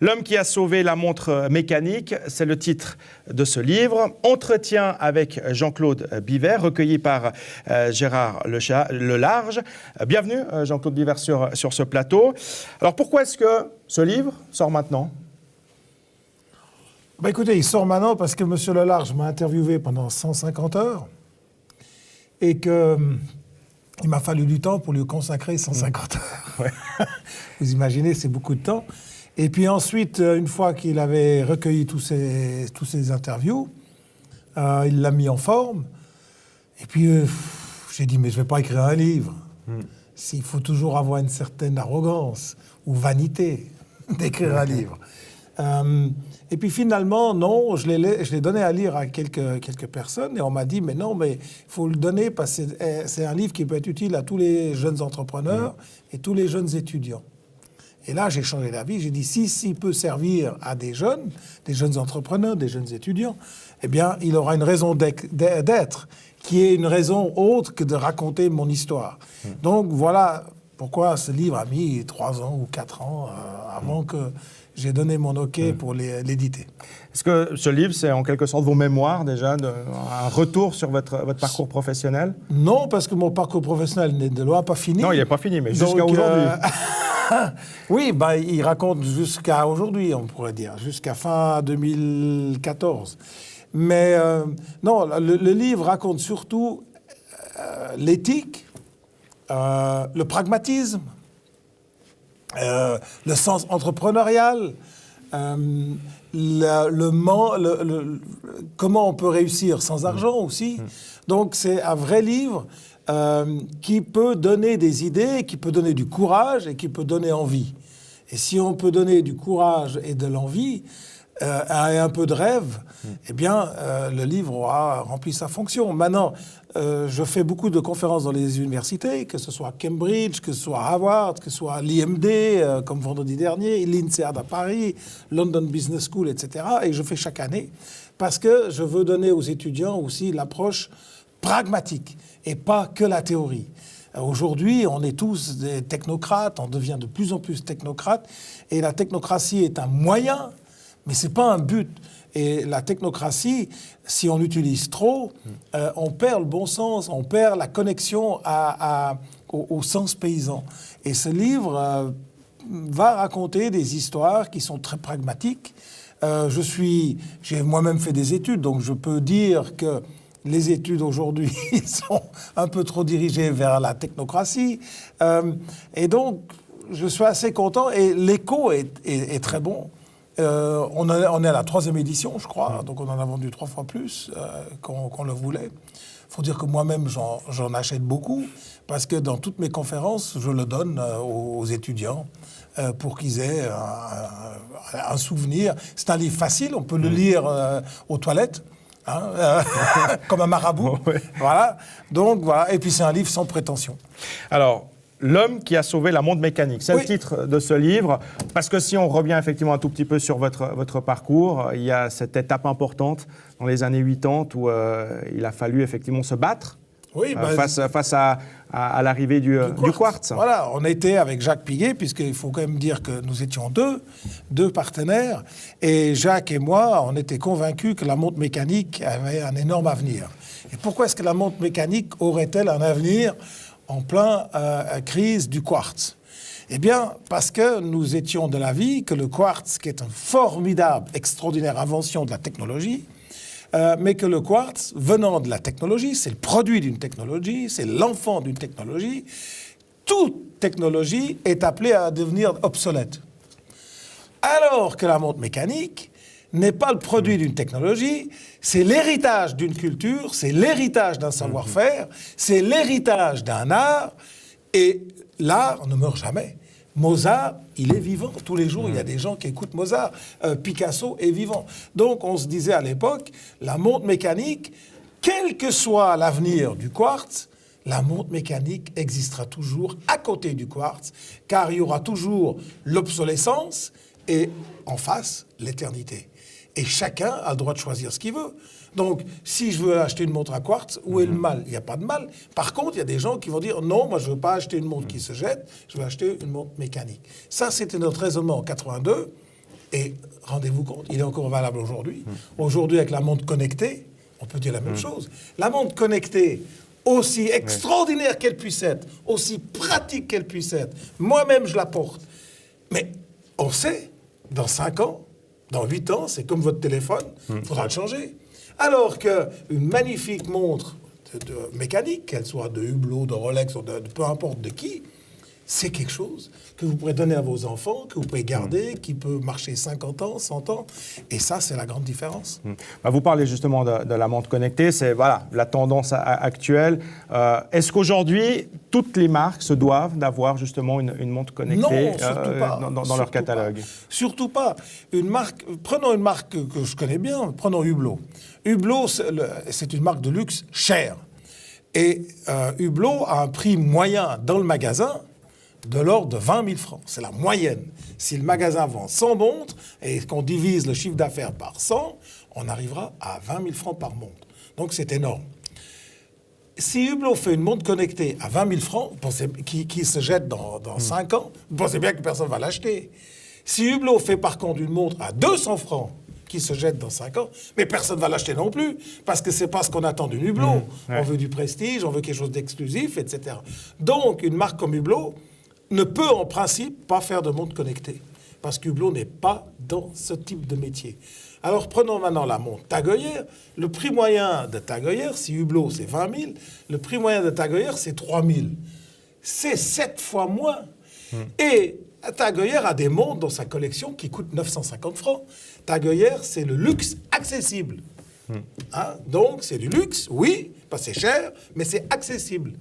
L'homme qui a sauvé la montre mécanique, c'est le titre de ce livre. Entretien avec Jean-Claude Biver, recueilli par Gérard Lelarge. Bienvenue Jean-Claude Biver sur ce plateau. Alors pourquoi est-ce que ce livre sort maintenant ? Écoutez, il sort maintenant parce que M. Lelarge m'a interviewé pendant 150 heures et qu'il m'a fallu du temps pour lui consacrer 150 heures. Ouais. Vous imaginez, c'est beaucoup de temps. Et puis ensuite, une fois qu'il avait recueilli tous ces interviews, il l'a mis en forme. Et puis, j'ai dit, mais je ne vais pas écrire un livre. S'il faut toujours avoir une certaine arrogance ou vanité d'écrire un livre. Et puis finalement, non, je l'ai donné à lire à quelques personnes et on m'a dit, mais non, mais il faut le donner parce que c'est un livre qui peut être utile à tous les jeunes entrepreneurs et tous les jeunes étudiants. Et là, j'ai changé d'avis, j'ai dit, s'il peut servir à des jeunes entrepreneurs, des jeunes étudiants, eh bien, il aura une raison d'être qui est une raison autre que de raconter mon histoire. Donc voilà pourquoi ce livre a mis 3 ans ou 4 ans avant que j'ai donné mon OK pour l'éditer. Est-ce que ce livre, c'est en quelque sorte vos mémoires déjà, un retour sur votre parcours professionnel ? Non, parce que mon parcours professionnel n'est de loin pas fini. Non, il n'est pas fini, mais jusqu'à aujourd'hui. Oui, il raconte jusqu'à aujourd'hui, on pourrait dire, jusqu'à fin 2014. Mais non, le livre raconte surtout l'éthique, le pragmatisme, le sens entrepreneurial, comment on peut réussir sans argent aussi. Donc c'est un vrai livre qui peut donner des idées, qui peut donner du courage et qui peut donner envie. Et si on peut donner du courage et de l'envie et un peu de rêve, eh bien le livre aura rempli sa fonction. Maintenant, je fais beaucoup de conférences dans les universités, que ce soit Cambridge, que ce soit Harvard, que ce soit l'IMD, comme vendredi dernier, l'INSEAD à Paris, London Business School, etc. Et je fais chaque année parce que je veux donner aux étudiants aussi l'approche pragmatique et pas que la théorie. Aujourd'hui, on est tous des technocrates, on devient de plus en plus technocrates, et la technocratie est un moyen, mais c'est pas un but. Et la technocratie, si on l'utilise trop, on perd le bon sens, on perd la connexion au sens paysan. Et ce livre va raconter des histoires qui sont très pragmatiques. J'ai moi-même fait des études, donc je peux dire que les études aujourd'hui sont un peu trop dirigées vers la technocratie. Et donc, je suis assez content et l'écho est très bon. On est à la 3e édition, je crois, donc on en a vendu 3 fois plus qu'on le voulait. Il faut dire que moi-même, j'en achète beaucoup, parce que dans toutes mes conférences, je le donne aux étudiants pour qu'ils aient un souvenir. C'est un livre facile, on peut le lire aux toilettes, comme un marabout. Ouais. Voilà. Donc, voilà. Et puis, c'est un livre sans prétention. Alors, L'homme qui a sauvé la montre mécanique, c'est le titre de ce livre, parce que si on revient effectivement un tout petit peu sur votre parcours, il y a cette étape importante dans les années 80 où il a fallu effectivement se battre face à l'arrivée du quartz. Voilà, on était avec Jacques Piguet, puisqu'il faut quand même dire que nous étions deux partenaires, et Jacques et moi, on était convaincus que la montre mécanique avait un énorme avenir. Et pourquoi est-ce que la montre mécanique aurait-elle un avenir en plein crise du quartz? Eh bien, parce que nous étions de l'avis que le quartz, qui est une formidable, extraordinaire invention de la technologie, mais que le quartz, venant de la technologie, c'est le produit d'une technologie, c'est l'enfant d'une technologie, toute technologie est appelée à devenir obsolète. Alors que la montre mécanique n'est pas le produit d'une technologie, c'est l'héritage d'une culture, c'est l'héritage d'un savoir-faire, c'est l'héritage d'un art, et l'art ne meurt jamais. Mozart, il est vivant. Tous les jours, il y a des gens qui écoutent Mozart. Picasso est vivant. Donc, on se disait à l'époque, la montre mécanique, quel que soit l'avenir du quartz, la montre mécanique existera toujours à côté du quartz, car il y aura toujours l'obsolescence et en face, l'éternité. Et chacun a le droit de choisir ce qu'il veut. Donc, si je veux acheter une montre à quartz, où est le mal? Il n'y a pas de mal. Par contre, il y a des gens qui vont dire, non, moi, je ne veux pas acheter une montre qui se jette, je veux acheter une montre mécanique. Ça, c'était notre raisonnement en 82. Et rendez-vous compte, il est encore valable aujourd'hui. Aujourd'hui, avec la montre connectée, on peut dire la même chose. La montre connectée, aussi extraordinaire qu'elle puisse être, aussi pratique qu'elle puisse être, moi-même je la porte. Mais on sait, dans 5 ans, dans 8 ans, c'est comme votre téléphone, il faudra le changer. Alors qu'une magnifique montre mécanique, qu'elle soit de Hublot, de Rolex, ou de peu importe de qui, c'est quelque chose que vous pourrez donner à vos enfants, que vous pouvez garder, qui peut marcher 50 ans, 100 ans. Et ça, c'est la grande différence. Vous parlez justement de la montre connectée, c'est voilà, la tendance actuelle. Est-ce qu'aujourd'hui, toutes les marques se doivent d'avoir justement une montre connectée Non, surtout pas. dans leur catalogue? Surtout pas. Prenons une marque que je connais bien, prenons Hublot. Hublot, c'est une marque de luxe chère. Et Hublot a un prix moyen dans le magasin de l'ordre de 20 000 francs. C'est la moyenne. Si le magasin vend 100 montres et qu'on divise le chiffre d'affaires par 100, on arrivera à 20 000 francs par montre. Donc c'est énorme. Si Hublot fait une montre connectée à 20 000 francs, qui se jette dans 5 ans, vous pensez bien que personne ne va l'acheter. Si Hublot fait par contre une montre à 200 francs, qui se jette dans 5 ans, mais personne ne va l'acheter non plus, parce que c'est pas ce qu'on attend d'une Hublot. On veut du prestige, on veut quelque chose d'exclusif, etc. Donc, une marque comme Hublot ne peut en principe pas faire de montre connectée, parce qu'Hublot n'est pas dans ce type de métier. Alors prenons maintenant la montre Tag Heuer. Le prix moyen de Tag Heuer, si Hublot c'est 20 000, le prix moyen de Tag Heuer c'est 3 000. C'est 7 fois moins. Et Tag Heuer a des montres dans sa collection qui coûtent 950 francs. Tag Heuer, c'est le luxe accessible. Hein? Donc c'est du luxe, oui, pas c'est cher, mais c'est accessible.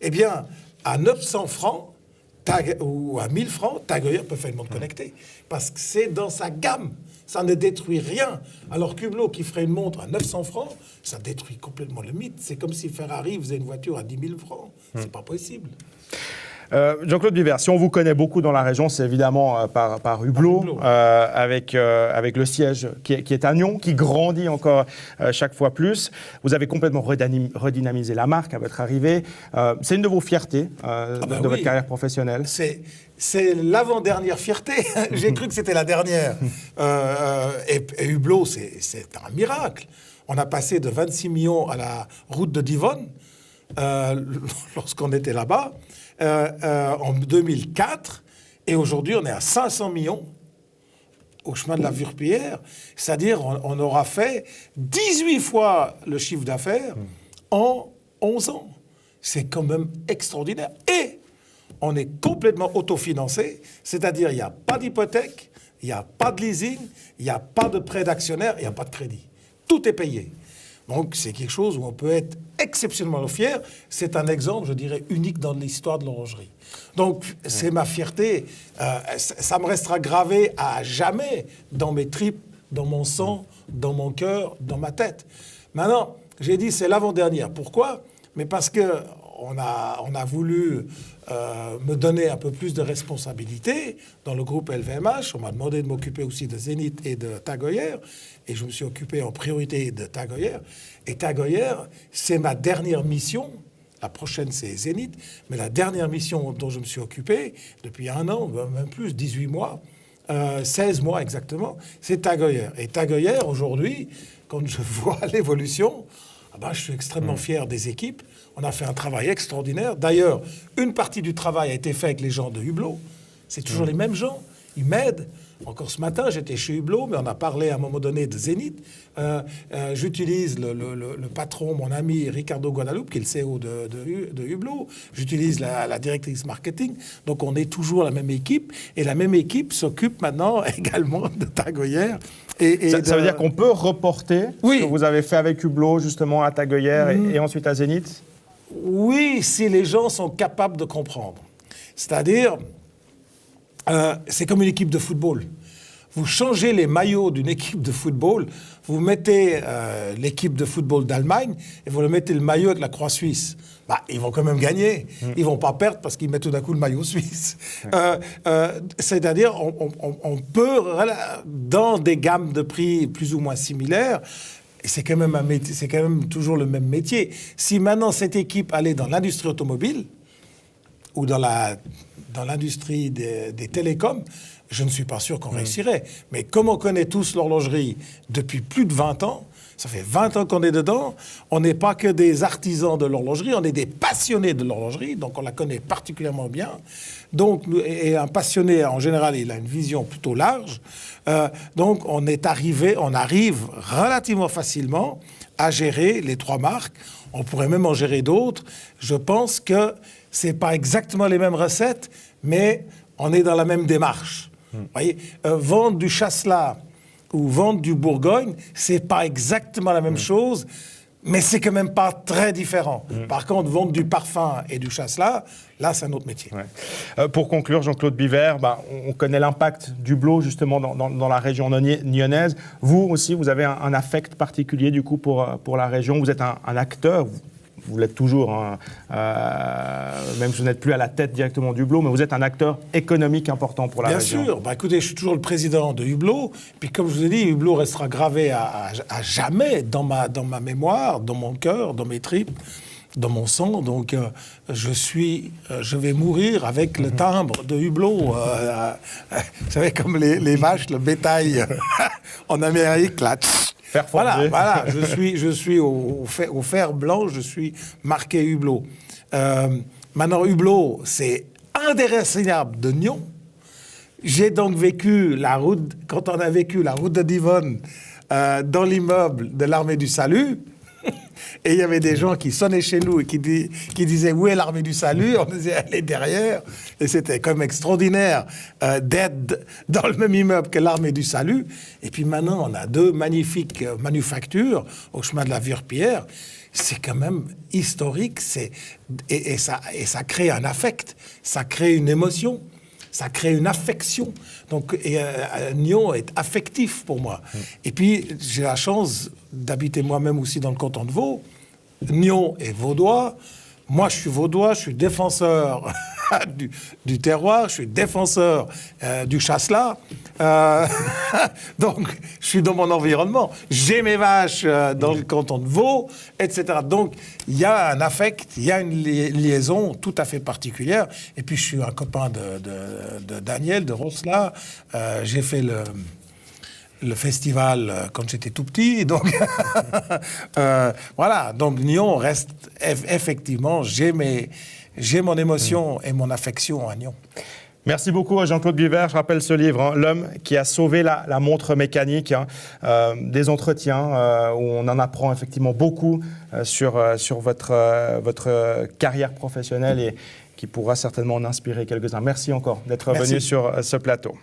Eh bien, à 900 francs, ou à 1000 francs, Tag Heuer peut faire une montre connectée. Parce que c'est dans sa gamme. Ça ne détruit rien. Alors qu'Hublot, qui ferait une montre à 900 francs, ça détruit complètement le mythe. C'est comme si Ferrari faisait une voiture à 10 000 francs. C'est pas possible. Jean-Claude Duvert, si on vous connaît beaucoup dans la région, c'est évidemment par Hublot, avec le siège qui est à Nyon, qui grandit encore chaque fois plus. Vous avez complètement redynamisé la marque à votre arrivée. C'est une de vos fiertés de votre carrière professionnelle. C'est l'avant-dernière fierté. J'ai cru que c'était la dernière. Et Hublot, c'est un miracle. On a passé de 26 millions à la route de Divonne lorsqu'on était là-bas. En 2004, et aujourd'hui on est à 500 millions au chemin de la Vurpière, c'est-à-dire on aura fait 18 fois le chiffre d'affaires en 11 ans. C'est quand même extraordinaire. Et on est complètement autofinancé, c'est-à-dire il n'y a pas d'hypothèque, il n'y a pas de leasing, il n'y a pas de prêt d'actionnaire, il n'y a pas de crédit. Tout est payé. Donc, c'est quelque chose où on peut être exceptionnellement fier. C'est un exemple, je dirais, unique dans l'histoire de l'horlogerie. Donc, c'est ma fierté. Ça me restera gravé à jamais dans mes tripes, dans mon sang, dans mon cœur, dans ma tête. Maintenant, j'ai dit c'est l'avant-dernière. Pourquoi ? Mais parce qu'on a voulu me donner un peu plus de responsabilité dans le groupe LVMH. On m'a demandé de m'occuper aussi de Zénith et de Tag Heuer. Et je me suis occupé en priorité de Tag Heuer. Et Tag Heuer, c'est ma dernière mission. La prochaine, c'est Zénith. Mais la dernière mission dont je me suis occupé, depuis 1 an, même plus, 18 mois, 16 mois exactement, c'est Tag Heuer. Et Tag Heuer, aujourd'hui, quand je vois l'évolution, je suis extrêmement fier des équipes. On a fait un travail extraordinaire. D'ailleurs, une partie du travail a été fait avec les gens de Hublot. C'est toujours les mêmes gens. Ils m'aident. Encore ce matin, j'étais chez Hublot, mais on a parlé à un moment donné de Zénith. J'utilise le patron, mon ami Ricardo Guadalupe, qui est le CEO de Hublot. J'utilise la directrice marketing. Donc, on est toujours la même équipe. Et la même équipe s'occupe maintenant également de Tag Heuer. Ça veut dire qu'on peut reporter ce que vous avez fait avec Hublot, justement, à Tag Heuer et ensuite à Zénith ? Oui, si les gens sont capables de comprendre. C'est-à-dire, c'est comme une équipe de football. Vous changez les maillots d'une équipe de football, vous mettez l'équipe de football d'Allemagne et vous le mettez le maillot avec la croix suisse. Ils vont quand même gagner. Ils vont pas perdre parce qu'ils mettent tout d'un coup le maillot suisse. C'est-à-dire, on peut, dans des gammes de prix plus ou moins similaires, et c'est quand même un métier, c'est quand même toujours le même métier. Si maintenant cette équipe allait dans l'industrie automobile ou dans l'industrie des télécoms, je ne suis pas sûr qu'on réussirait. Mais comme on connaît tous l'horlogerie depuis plus de 20 ans, ça fait 20 ans qu'on est dedans, on n'est pas que des artisans de l'horlogerie, on est des passionnés de l'horlogerie, donc on la connaît particulièrement bien. Donc, et un passionné, en général, il a une vision plutôt large. Donc on arrive relativement facilement à gérer les 3 marques. On pourrait même en gérer d'autres. Je pense que c'est pas exactement les mêmes recettes, mais on est dans la même démarche. Vous voyez, vendre du Chasselas ou vendre du Bourgogne, c'est pas exactement la même chose, mais c'est quand même pas très différent. Par contre, vendre du parfum et du Chasselas, là, c'est un autre métier. Ouais. Pour conclure, Jean-Claude Biver, on connaît l'impact du Hublot justement dans la région nyonnaise. Vous aussi, vous avez un affect particulier du coup pour la région. Vous êtes un acteur. Vous l'êtes toujours, hein, même si vous n'êtes plus à la tête directement du Hublot, mais vous êtes un acteur économique important pour la région. Bien sûr. Écoutez, je suis toujours le président de Hublot. Puis comme je vous ai dit, Hublot restera gravé à jamais dans ma mémoire, dans mon cœur, dans mes tripes, dans mon sang. Donc je vais mourir avec le timbre de Hublot. Vous savez, comme les vaches, le bétail en Amérique, là. Voilà, je suis au fer blanc, je suis marqué Hublot. Maintenant, Hublot, c'est indéracinable de Nyon. J'ai donc vécu quand on a vécu la route de Divonne dans l'immeuble de l'Armée du Salut. Et il y avait des gens qui sonnaient chez nous et qui disaient « Où est l'Armée du Salut ?» On disait « Elle est derrière ». Et c'était quand même extraordinaire d'être dans le même immeuble que l'Armée du Salut. Et puis maintenant, on a 2 magnifiques manufactures au chemin de la Vierpierre. C'est quand même historique. Et ça crée un affect, ça crée une émotion. Ça crée une affection. Donc, Nyon est affectif pour moi. Et puis, j'ai la chance d'habiter moi-même aussi dans le canton de Vaud. Nyon est vaudois. Moi, je suis vaudois, je suis défenseur du terroir, je suis défenseur du Chasselas. Donc, je suis dans mon environnement. J'ai mes vaches dans le canton de Vaud, etc. Donc, il y a un affect, il y a une liaison tout à fait particulière. Et puis, je suis un copain de Daniel, de Rosselin. J'ai fait le festival quand j'étais tout petit, donc voilà. Donc Nyon reste effectivement, j'ai mon émotion et mon affection à Nyon. Merci beaucoup à Jean-Claude Biver. Je rappelle ce livre, hein, L'homme qui a sauvé la montre mécanique, hein, des entretiens où on en apprend effectivement beaucoup sur votre carrière professionnelle et qui pourra certainement en inspirer quelques-uns. Merci encore d'être venu sur ce plateau.